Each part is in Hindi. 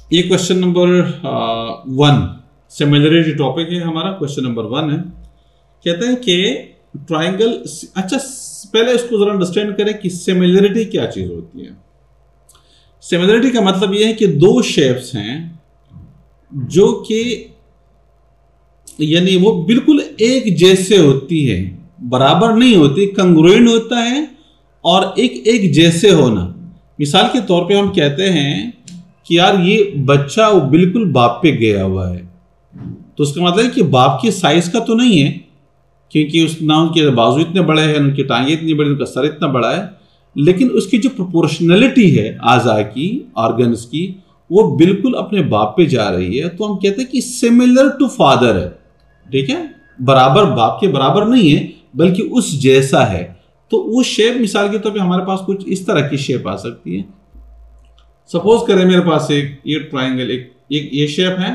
ये क्वेश्चन नंबर 1 सिमिलरिटी टॉपिक है हमारा। क्वेश्चन नंबर 1 है, कहते हैं कि ट्राइंगल। अच्छा, पहले इसको जरा अंडरस्टैंड करें कि सिमिलरिटी क्या चीज होती है। सिमिलरिटी का मतलब यह है कि दो शेप्स हैं जो कि यानी वो बिल्कुल एक जैसे होती है, बराबर नहीं होती, कंग्रुएंट होता है और एक जैसे होना। मिसाल के तौर पे हम कहते हैं कि यार ये बच्चा वो बिल्कुल बाप पे गया हुआ है, तो उसका मतलब है कि बाप की साइज का तो नहीं है, क्योंकि उस ना उनके बाजू इतने बड़े हैं, उनकी टांगे इतनी बड़ी, उनका सर इतना बड़ा है, लेकिन उसकी जो प्रोपोर्शनलिटी है आज़ा की, ऑर्गन्स की, वो बिल्कुल अपने बाप पे जा रही है। तो हम कहते हैं कि सिमिलर टू फादर है। ठीक है, बराबर, बाप के बराबर नहीं है बल्कि उस जैसा है। तो वो शेप मिसाल के तौर पे हमारे पास कुछ इस तरह की शेप आ सकती है। सपोज करें मेरे पास एक ये ट्राइंगल, एक ये शेप है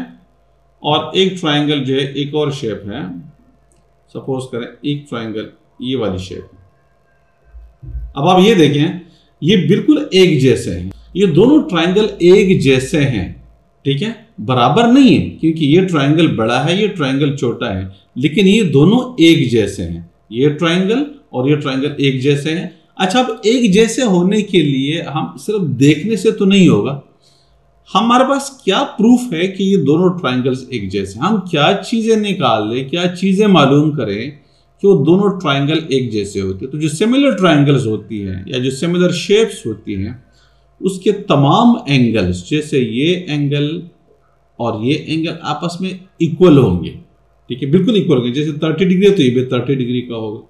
और एक ट्राइंगल जो है एक और शेप है। सपोज करें एक ट्राइंगल ये वाली शेप है। अब आप ये देखें, ये बिल्कुल एक जैसे हैं, ये दोनों ट्राइंगल एक जैसे हैं। ठीक है, बराबर नहीं है क्योंकि ये ट्राइंगल बड़ा है, ये ट्राइंगल छोटा है, लेकिन ये दोनों एक जैसे हैं। ये ट्राइंगल और ये ट्राइंगल एक जैसे हैं। अच्छा, अब एक जैसे होने के लिए हम सिर्फ देखने से तो नहीं होगा, हमारे पास क्या प्रूफ है कि ये दोनों ट्राइंगल्स एक जैसे हैं? हम क्या चीजें निकाल लें, क्या चीजें मालूम करें कि वो दोनों ट्राइंगल एक जैसे होते हैं? तो जो सिमिलर ट्राइंगल्स होती हैं या जो सिमिलर शेप्स होती हैं, उसके तमाम एंगल्स, जैसे ये एंगल और ये एंगल आपस में इक्वल होंगे। ठीक है, बिल्कुल इक्वल होंगे। जैसे 30 डिग्री है तो ये भी 30 डिग्री का होगा।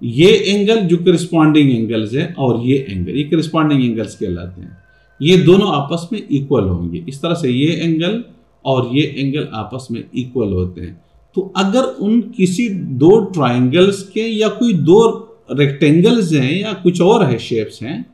ये एंगल जो करस्पॉन्डिंग एंगल्स है और ये एंगल, ये करस्पॉन्डिंग एंगल्स कहलाते हैं। ये दोनों आपस में इक्वल होंगे। इस तरह से ये एंगल और ये एंगल आपस में इक्वल होते हैं। तो अगर उन किसी दो ट्राइंगल्स के या कोई दो रेक्टेंगल्स हैं या कुछ और है शेप्स हैं,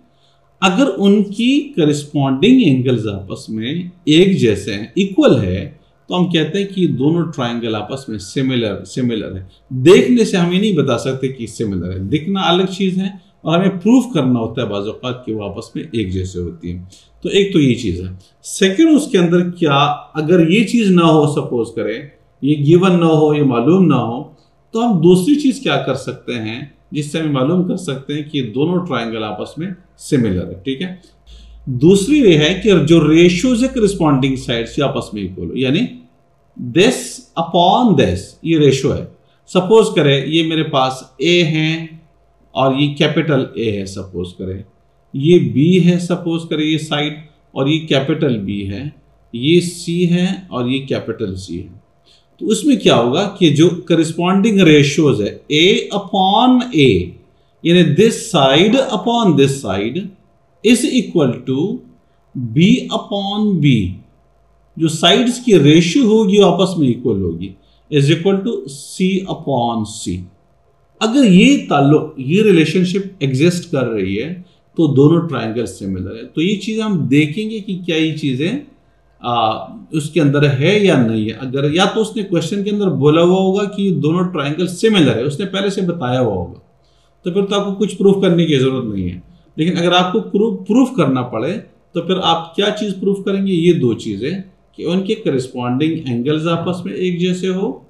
अगर उनकी करस्पॉन्डिंग एंगल्स आपस में एक जैसे हैं, इक्वल है, तो हम कहते हैं कि दोनों ट्राइंगल आपस में सिमिलर है। देखने से हम ये नहीं बता सकते कि सिमिलर है, दिखना अलग चीज है और हमें प्रूफ करना होता है बाज़ औक़ात कि वो आपस में एक जैसे होती है। तो एक तो ये चीज है। सेकंड, उसके अंदर क्या, अगर ये चीज ना हो, सपोज करें ये गिवन ना हो, ये मालूम ना हो, तो हम दूसरी चीज क्या कर सकते हैं जिससे हम मालूम कर सकते हैं कि दोनों ट्राइंगल आपस में सिमिलर है। ठीक है, दूसरी ये है कि जो रेशियोज है करस्पॉन्डिंग साइड्स के आपस में इक्वल हो, यानी दिस अपॉन दिस, ये रेशियो है। सपोज करें ये मेरे पास ए है और ये कैपिटल ए है, सपोज करें ये बी है, सपोज करें ये साइड, और ये कैपिटल बी है, ये सी है और ये कैपिटल सी है। तो उसमें क्या होगा कि जो करस्पॉन्डिंग रेशियोज है ए अपॉन ए, यानी this side upon this side is equal to B upon B. जो साइड्स की रेशियो होगी वो आपस में इक्वल होगी, is equal to C upon C. अगर ये ताल्लुक, ये रिलेशनशिप एग्जिस्ट कर रही है तो दोनों ट्राइंगल सिमिलर है। तो ये चीज हम देखेंगे कि क्या ये चीजें उसके अंदर है या नहीं है। अगर या तो उसने क्वेश्चन के अंदर बोला हुआ होगा कि दोनों ट्राइंगल सिमिलर है, उसने पहले से बताया हुआ होगा, तो फिर तो आपको कुछ प्रूफ करने की जरूरत नहीं है। लेकिन अगर आपको प्रूफ करना पड़े तो फिर आप क्या चीज प्रूफ करेंगे? ये दो चीजें, कि उनके करस्पॉन्डिंग एंगल्स आपस में एक जैसे हो,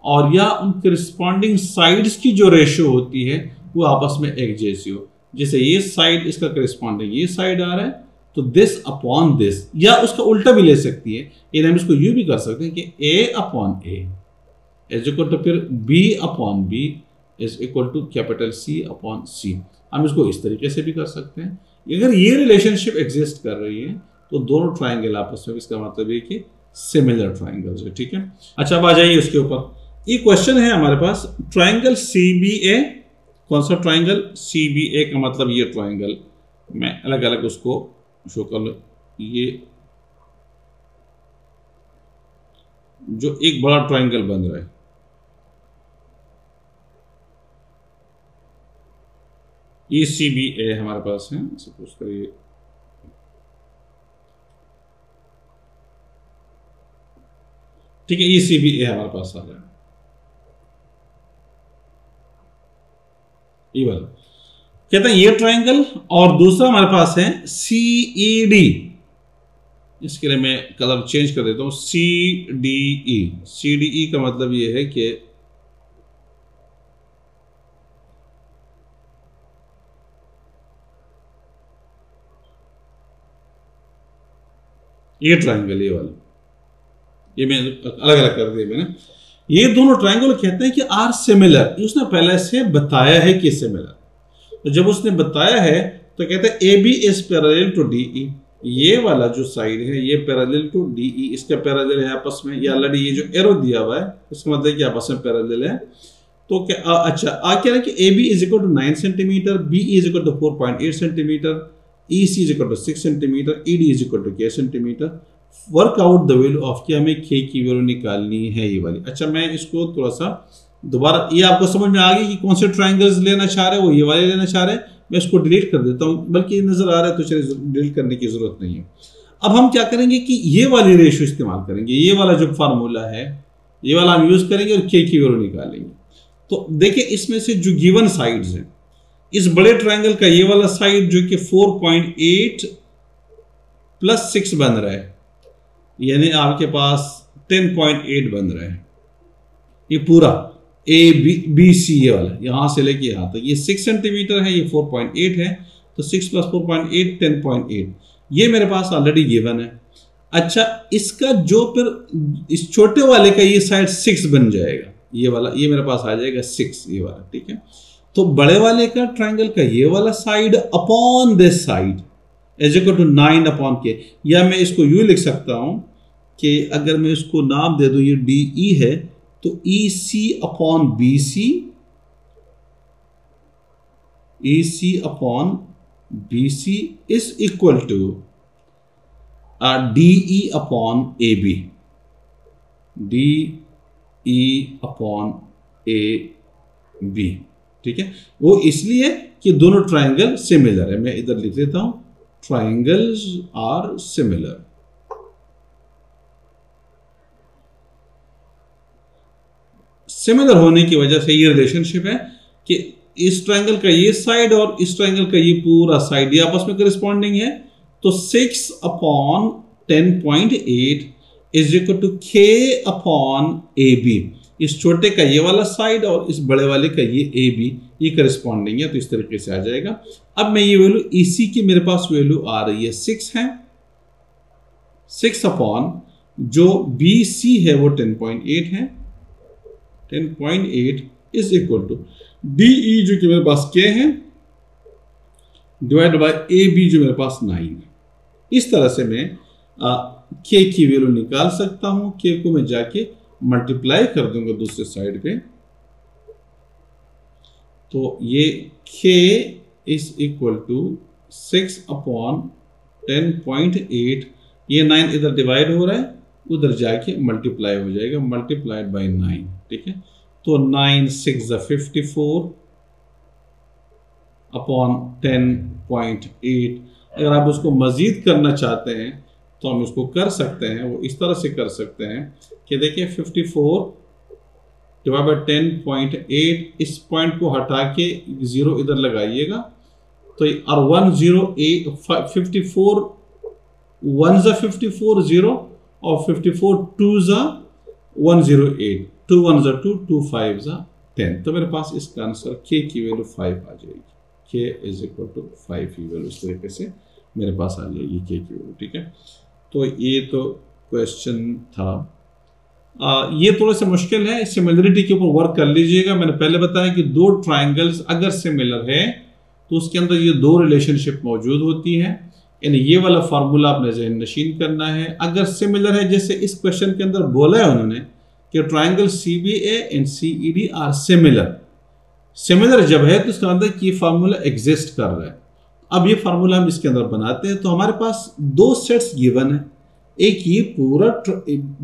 और या उन करस्पॉन्डिंग साइड्स की जो रेशियो होती है वो आपस में एक जैसी हो। जैसे ये साइड, इसका करस्पॉन्डिंग ये साइड आ रहा है तो दिस अपॉन दिस, या उसका उल्टा भी ले सकती है, यानी हम इसको यूं भी कर सकते हैं कि A upon A is equal to फिर B upon B is equal to capital C upon C. हम इसको इस तरीके से भी कर सकते हैं। अगर ये रिलेशनशिप एग्जिस्ट कर रही है तो दोनों ट्राइंगल आपस में, इसका मतलब ये कि सिमिलर ट्राइंगल्स है। ठीक है, अच्छा अब आ जाइए उसके ऊपर। ये क्वेश्चन है हमारे पास, ट्राइंगल CBA, कौन सा ट्राइंगल? CBA का मतलब ये ट्राइंगल, मैं अलग अलग उसको शो कर लो। ये जो एक बड़ा ट्राइंगल बन रहा है, ये CBA हमारे पास है। सपोज करिए ठीक है, ये CBA हमारे पास आ रहा है, ये वाला कहते हैं ये ट्राइंगल, और दूसरा हमारे पास है CED। इसके लिए मैं कलर चेंज कर देता हूं, CDE। CDE का मतलब ये है कि ये ट्रायंगल, ये वाला, ये मैं अलग अलग कर दिया मैंने। ये दोनों ट्रायंगल कहते हैं कि आर सिमिलर, उसने पहले से बताया है कि सिमिलर। तो जब उसने बताया है तो कहते हैं A B is parallel to DE, ये वाला जो साइड है ये पैरेलल टू DE, इसका पैरेलल है आपस में। ये ऑलरेडी ये जो एरो दिया हुआ है इसका मतलब कि आपस में पैरेलल है। तो क्या अच्छा आ क्या है कि A B is equal to 9 centimeter, B is equal to 4.8 centimeter, EC is equal to 6 centimeter, ED is equal to K centimeter. Work out the value of, कि हमें K की वैल्यू निकालनी है ये वाली। अच्छा मैं इसको थोड़ा सा दोबारा, ये आपको समझ में आ गई कि कौन से ट्रायंगल्स लेना चाह रहे हैं, वो ये वाले लेना चाह रहे हैं। मैं इसको डिलीट कर देता हूं, बल्कि ये नजर आ रहा है तो चलिए डिलीट करने की जरूरत नहीं है। अब हम क्या करेंगे कि ये वाली रेशियो इस्तेमाल करेंगे, ये वाला जो फार्मूला है ये वाला हम यूज करेंगे और K की वैल्यू निकालेंगे। तो देखिए इसमें से जो गिवन साइड्स हैं, इस बड़े ट्रायंगल का ये वाला साइड जो कि 4.8 प्लस 6 बन रहा है, यानी आपके पास 10.8 बन रहा है। ये पूरा ABC ये वाला यहां से लेके यहां तक, ये 6 सेंटीमीटर है, ये 4.8 है, तो 6 प्लस 4.8 10.8, ये मेरे पास ऑलरेडी गिवन है। अच्छा इसका जो फिर इस छोटे वाले का ये साइड 6 बन जाएगा, ये वाला, ये मेरे पास आ जाएगा 6 ये वाला, ठीक है। तो बड़े वाले का ट्रायंगल का ये वाला side upon this side is equal to 9 upon K, या मैं इसको यूं लिख सकता हूं कि अगर मैं इसको नाम दे दूं, ये DE है तो EC upon BC, EC upon BC is equal to DE upon AB, DE upon AB, ठीक है। वो इसलिए कि दोनों ट्रायंगल सिमिलर है। मैं इधर लिख देता हूं, ट्रायंगल्स आर सिमिलर। सिमिलर होने की वजह से ये रिलेशनशिप है कि इस ट्रायंगल का ये साइड और इस ट्रायंगल का ये पूरा साइड ये आपस में करस्पॉन्डिंग है। तो 6 upon 10.8 is equal to K upon AB। इस छोटे का ये वाला साइड और इस बड़े वाले का ये AB ये करस्पॉन्डिंग है, तो इस तरीके से आ जाएगा। अब मैं ये वैल्यू EC की मेरे पास वैल्यू आ रही है 6 है, 6 अपॉन जो BC है वो 10.8 है, 10.8 इज इक्वल टू DE जो कि मेरे पास K है डिवाइड बाय AB जो मेरे पास 9 है। इस तरह से मैं K की वैल्यू निकाल सकता हूं। K को मैं जाके मल्टीप्लाई कर दूंगा दूसरे साइड पे, तो ये K is equal to 6 upon 10.8, ये 9 इधर डिवाइड हो रहा है, उधर जाके मल्टीप्लाई हो जाएगा, मल्टीप्लाइड बाय 9, ठीक है। तो 9 6 54 अपॉन 10.8। अगर आप उसको मजीद करना चाहते हैं तो हम इसको कर सकते हैं, वो इस तरह से कर सकते हैं कि देखिए 54 डिवाइड बाय 10.8, इस पॉइंट को हटा के 0 इधर लगाइएगा, तो और 108 54 1 ज़ा 54 0 और 54 2 ज़ा 108, 2 1 ज़ा 2, 2 5 ज़ा 10। तो मेरे पास इसका आंसर K की वैल्यू 5 आ जाएगी। K इज इक्वल टू 5 की वैल्यू इस तरीके से मेरे पास आ जाएगी K की वैल्यू, ठीक है। तो ये तो क्वेश्चन था। ये थोड़ा सा मुश्किल है, सिमिलरिटी के ऊपर वर्क कर लीजिएगा। मैंने पहले बताया कि दो ट्राइंगल्स अगर सिमिलर है तो उसके अंदर ये दो रिलेशनशिप मौजूद होती है, यानी ये वाला फार्मूला आपने ज़हन नशीन करना है। अगर सिमिलर है, जैसे इस क्वेश्चन के अंदर बोला है उन्होंने कि triangle CBA and CED are similar, similar जब है तो इसका मतलब कि ये फार्मूला एग्जिस्ट कर रहा है। अब ये फार्मूला हम इसके अंदर बनाते हैं, तो हमारे पास दो सेट्स गिवन है। एक ये पूरा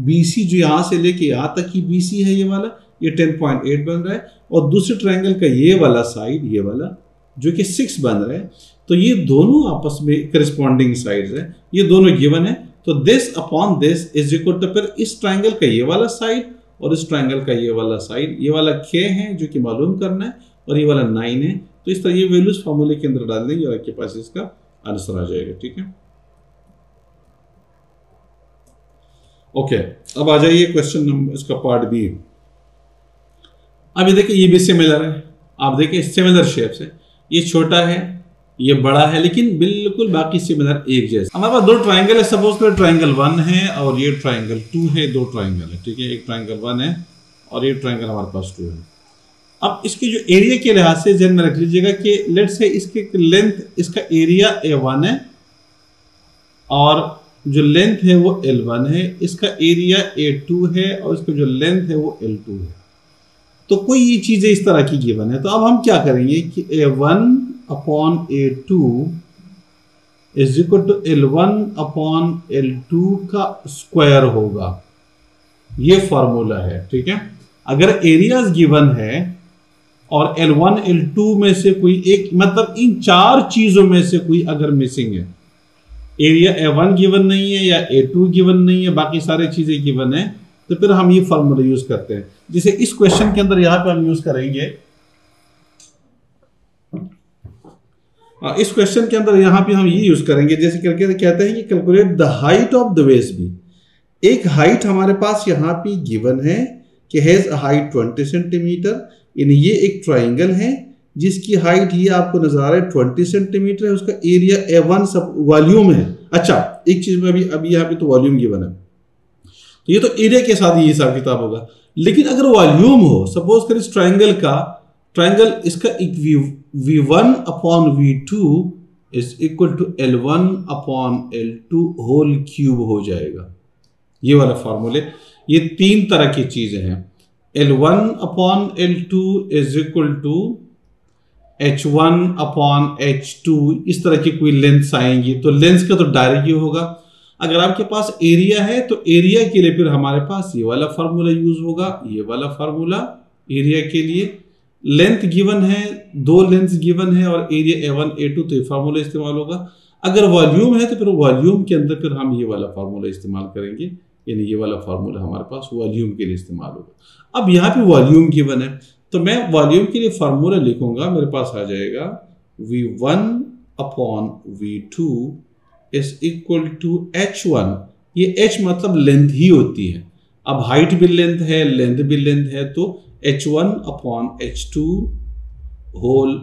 BC जो यहाँ से लेके यहाँ तक की BC है, ये वाला, ये 10.8 बन रहा है, और दूसरे ट्राइंगल का ये वाला साइड, ये वाला जो कि 6 बन रहा है। तो ये दोनों आपस में करस्पॉन्डिंग साइड्स है, ये दोनों गिवन है। तो this upon this is equal to, फिर इस ट्राइंगल का ये वाला साइड और इस ट्राइंगल का ये वाला साइड, ये वाला K है जो कि मालूम करना है, और ये वाला 9 है। तो इस तरह ये वैल्यूज फार्मूले के अंदर डाल देंगे और आपके पास इसका आंसर आ जाएगा, ठीक है। ओके, अब आ जाइए क्वेश्चन नंबर, इसका पार्ट बी। अब ये देखिए, ये भी सिमिलर है, आप देखिए सिमिलर शेप्स है, ये छोटा है ये बड़ा है, लेकिन बिल्कुल बाकी सिमिलर एक जैसे। हमारे पास दो ट्राइंगल है, सपोज करो ट्राइंगल 1 है और ये ट्राइंगल 2 है, दो ट्राइंगल है, ठीक है, एक ट्राइंगल 1 है और ये ट्राइंगल हमारे पास 2 है। अब इसके जो एरिया के लिहाज से ध्यान में रख लीजिएगा कि लेट से इसके लेंथ, इसका एरिया A1 है और जो लेंथ है वो L1 है, इसका एरिया A2 है और इसका जो लेंथ है वो L2 है। तो कोई ये चीजें इस तरह की गिवन है, तो अब हम क्या करेंगे कि A1 upon A2 is equal to L1 upon L2 का स्क्वायर होगा, ये फॉर्मूला है, ठीक है। अगर एरियाज गिवन है और L1 L2 में से कोई एक, मतलब इन चार चीजों में से कोई अगर मिसिंग है, एरिया A1 गिवन नहीं है या A2 गिवन नहीं है, बाकी सारी चीजें गिवन है, तो फिर हम ये फॉर्मूला यूज करते हैं, जिसे इस क्वेश्चन के अंदर यहां पे हम यूज करेंगे। इस क्वेश्चन के अंदर यहां पे हम ये यूज करेंगे, जैसे करके कहते हैं कि calculate the height of the base B. एक हाइट हमारे पास यहां पे गिवन है कि हैज अ हाइट 20 सेंटीमीटर, यानी ये एक ट्राइंगल है जिसकी हाइट ये आपको नजर आ रहा है 20 सेंटीमीटर है, उसका एरिया A1 सब वॉल्यूम है। अच्छा, एक चीज में अभी यहाँ पे तो वॉल्यूम गिवन है, तो ये तो एरिया के साथ ही हिसाब किताब होगा, लेकिन अगर वॉल्यूम हो, सपोज कर इस ट्राइंगल इसका एक V1 upon V2 is equal to L1 upon L2 whole cube हो जाएगा, ये वाला फॉर्मूले। ये तीन तरह की चीजें हैं, L1 upon L2 is equal to H1 upon H2, इस तरह की कोई लेंथ आएंगी, तो लेंथ का तो डायरेक्ट ही होगा। अगर आपके पास एरिया है तो एरिया के लिए फिर हमारे पास ये वाला फार्मूला यूज होगा, ये वाला फार्मूला एरिया के लिए। लेंथ गिवन है, दो लेंथ गिवन है और एरिया A1 A2, तो ये फार्मूला इस्तेमाल होगा। अगर वॉल्यूम है तो फिर वॉल्यूम के अंदर फिर हम ये वाला फार्मूला इस्तेमाल करेंगे, यानी ये वाला फार्मूला हमारे पास वॉल्यूम के लिए इस्तेमाल होगा। अब यहाँ पे वॉल्यूम गिवन है, तो मैं वॉल्यूम के लिए फार्मूला लिखूंगा, मेरे पास आ जाएगा V1 upon V2 is equal to H1। ये H मतलब लेंथ ही होती है, अब हाइट भी लेंथ है, लेंथ भी लेंथ है, तो H1 upon H2 whole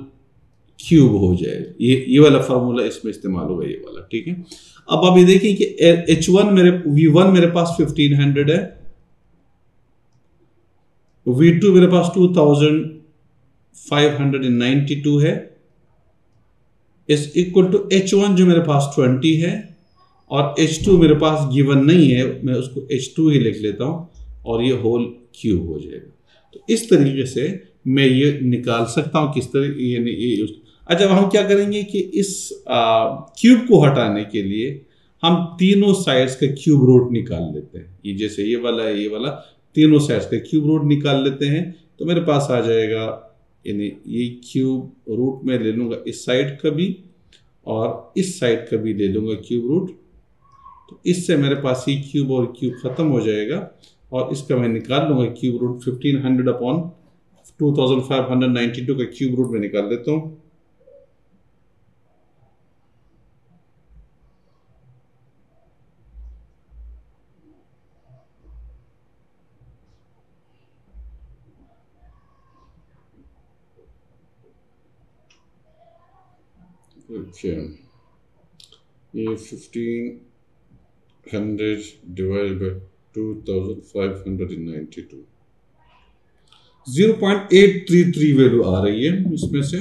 cube हो जाएगा। ये वाला फार्मूला इसमें इस्तेमाल होगा, ये वाला, ठीक है। अब अभी देखिए कि H1 V1 मेरे पास 1500 है, V2 मेरे पास 2592 है, इज इक्वल टू H1 जो मेरे पास 20 है और H2 मेरे पास गिवन नहीं है, मैं उसको H2 ही लिख लेता हूं और ये होल क्यूब हो जाएगा। तो इस तरीके से मैं ये निकाल सकता हूं, किस तरह ये। अच्छा, अब हम क्या करेंगे कि इस क्यूब को हटाने के लिए हम तीनों साइड्स का क्यूब रूट निकाल लेते हैं। ये जैसे ये वाला है, ये वाला, तीनों साइड्स का क्यूब रूट निकाल लेते हैं, तो मेरे पास आ जाएगा, यानी ये क्यूब रूट में ले लूंगा इस साइड का भी और इस साइड का भी ले लूंगा क्यूब रूट, तो इससे मेरे पास ये क्यूब और क्यूब खत्म हो जाएगा और इसका मैं निकाल लूंगा क्यूब रूट। 1500 अपॉन 2592 का क्यूब रूट में निकाल देता हूं। अच्छा, ये 1500 डिवाइड बाय 2592, 0.833 वैल्यू आ रही है, इसमें से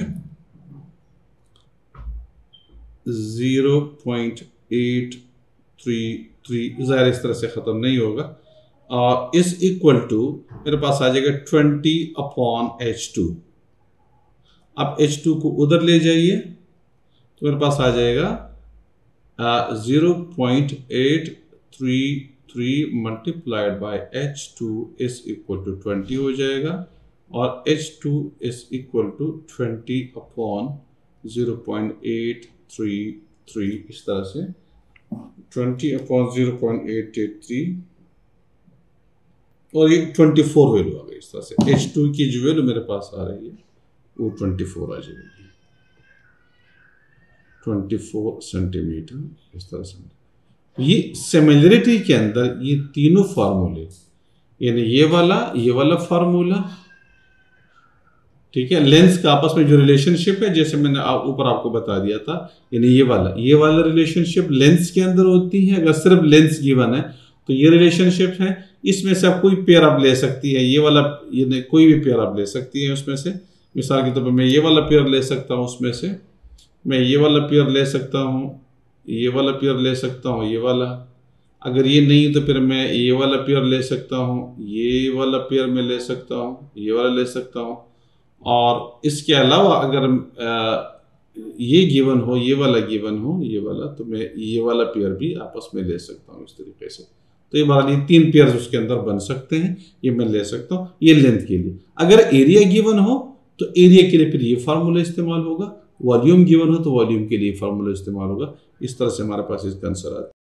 0.833 ज़ाहिर इस तरह से ख़त्म नहीं होगा, और इस इक्वल टू मेरे पास आ जाएगा 20 अपॉन H2। अब H2 को उधर ले जाइए तो मेरे पास आ जाएगा 0.833 multiplied by H2 is equal to 20 हो जाएगा, और H2 is equal to 20 upon 0.833, इस तरह से 20 अपॉन 0.883 और ये 24 वैल्यू आ गई। इस तरह से H2 की जो वैल्यू मेरे पास आ रही है वो 24 आ जाएगी, 24 सेंटीमीटर, इस तरह से। ये सिमिलरिटी के अंदर ये तीनों फार्मूले, यानी ये वाला फार्मूला, ठीक है, लेंस का आपस में जो रिलेशनशिप है, जैसे मैंने ऊपर आपको बता दिया था, यानी ये वाला रिलेशनशिप लेंस के अंदर होती है। अगर सिर्फ लेंस गिवन है तो ये रिलेशनशिप है। इसमें से आप कोई पेयर आप ले सकती है, ये कोई भी पेयर आप ले सकती है उसमें से। मिसाल के तौर पर मैं ये वाला पेयर ले सकता हूँ, उसमें से मैं ये वाला पेयर ले सकता हूँ, ये वाला पेयर ले सकता हूँ, ये वाला। अगर ये नहीं तो फिर मैं ये वाला पेयर ले सकता हूँ, ये वाला पेयर मैं ले सकता हूँ, ये वाला ले सकता हूँ। और इसके अलावा अगर ये गिवन हो, ये वाला गिवन हो, ये वाला, तो मैं ये वाला पेयर भी आपस में ले सकता हूँ इस तरीके से। तो ये हमारे लिए 3 पेयर्स उसके अंदर बन सकते हैं, ये मैं ले सकता हूँ। ये लेंथ के लिए। अगर एरिया गिवन हो तो एरिया के लिए फिर ये फार्मूला इस्तेमाल होगा, वॉल्यूम गिवन हो तो वॉल्यूम के लिए फार्मूला इस्तेमाल होगा। इस तरह से हमारे पास इसका आंसर आता है।